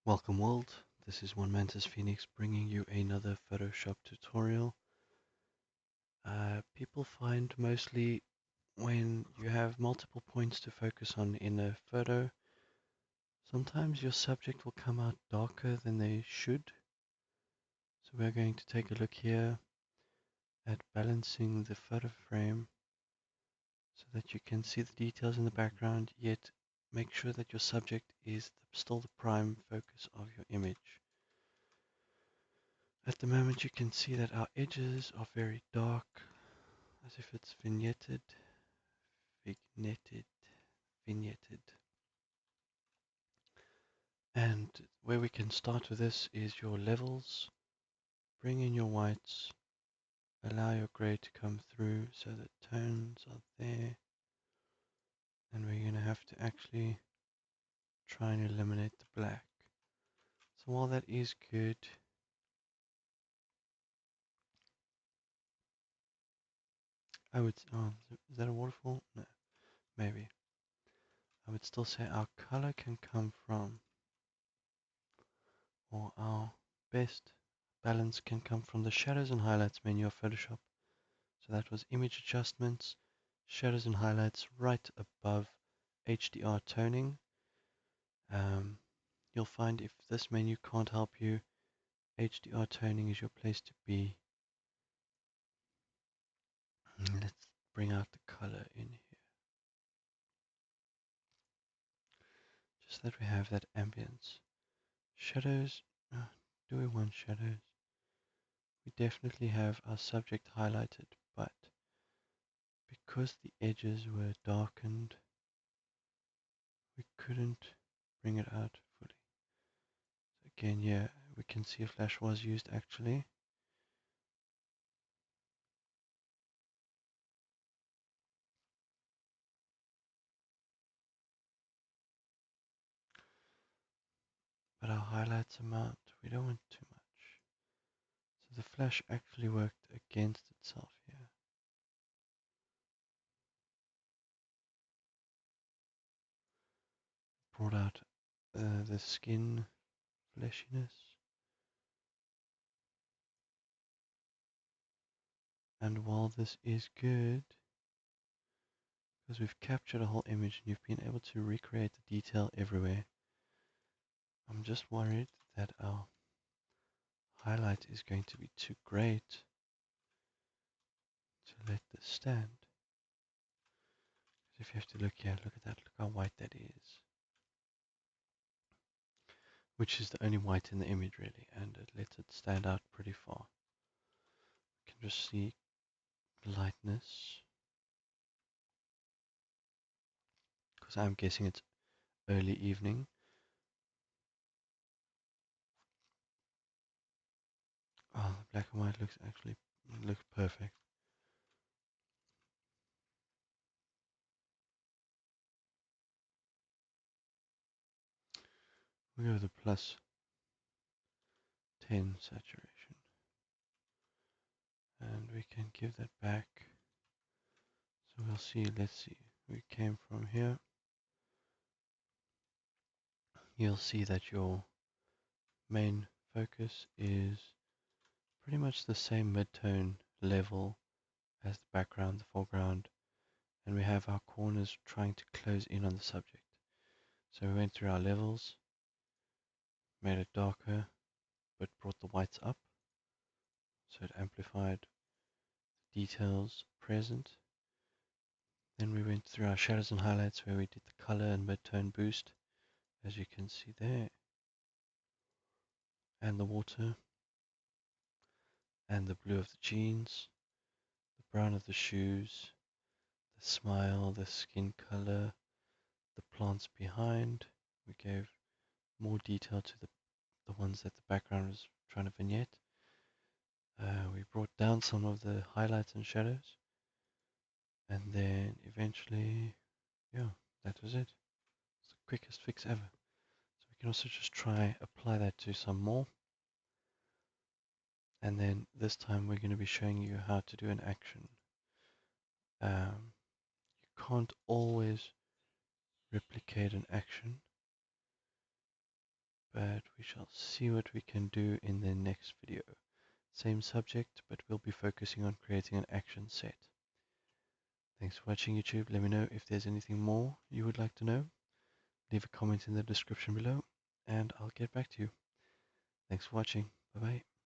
Welcome world, this is One Mantis Phoenix bringing you another Photoshop tutorial. People find mostly when you have multiple points to focus on in a photo, sometimes your subject will come out darker than they should. So we're going to take a look here at balancing the photo frame so that you can see the details in the background, yet make sure that your subject is still the prime focus of your image. At the moment you can see that our edges are very dark, as if it's vignetted. And where we can start with this is your levels. Bring in your whites, allow your grey to come through so that tones are there. And we're going to have to actually try and eliminate the black. So while that is good, is that a waterfall? No, maybe. I would still say our color can come from, or our best balance can come from the shadows and highlights menu of Photoshop. So that was image adjustments, shadows and highlights right above HDR toning. You'll find if this menu can't help you, HDR toning is your place to be. Let's bring out the color in here, just that we have that ambience. Shadows, do we want shadows? We definitely have our subject highlighted, but because the edges were darkened, we couldn't bring it out fully. So again, yeah, we can see a flash was used actually. But our highlights amount, we don't want too much. So the flash actually worked against itself here. Brought out the skin fleshiness. And while this is good, because we've captured a whole image and you've been able to recreate the detail everywhere, I'm just worried that our highlight is going to be too great to let this stand. If you have to look here, look at that, look how white that is. Which is the only white in the image really, and it lets it stand out pretty far. You can just see lightness, because I'm guessing it's early evening. Oh, the black and white looks perfect. We go with the plus 10 saturation, and we can give that back. So we'll see, let's see, we came from here. You'll see that your main focus is pretty much the same mid-tone level as the background, the foreground, and we have our corners trying to close in on the subject. So we went through our levels, made it darker, but brought the whites up, so it amplified details present. Then we went through our shadows and highlights where we did the color and mid-tone boost, as you can see there, and the water, and the blue of the jeans, the brown of the shoes, the smile, the skin color, the plants behind. We gave more detail to the ones that the background was trying to vignette. We brought down some of the highlights and shadows, and then eventually, yeah, that was it. It's the quickest fix ever. So we can also just try apply that to some more, and then this time we're going to be showing you how to do an action. You can't always replicate an action, but we shall see what we can do in the next video. Same subject, but we'll be focusing on creating an action set. Thanks for watching YouTube. Let me know if there's anything more you would like to know. Leave a comment in the description below, and I'll get back to you. Thanks for watching. Bye bye.